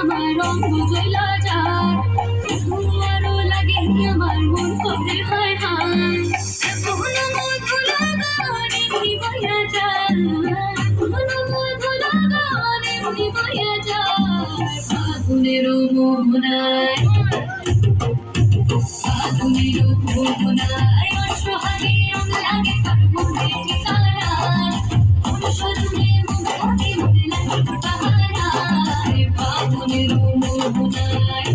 আমার রঙ জ্বলা যায়, আরো লাগে আমার মন করে হায় হায়। কখনো মধুলা গান এমনি বইয়া যায়, কখনো মধুলা গান এমনি বইয়া যায়। ফাগুনের মোহনায়, ফাগুনের মোহনায় অসহায় রঙ লাগে তোর মনে ঠিকানায়। অনুসরণে মুখ থাকে মনে লাগে বাহানায়। ফাগুনের মোহনায়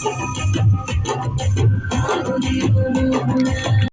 Thank you.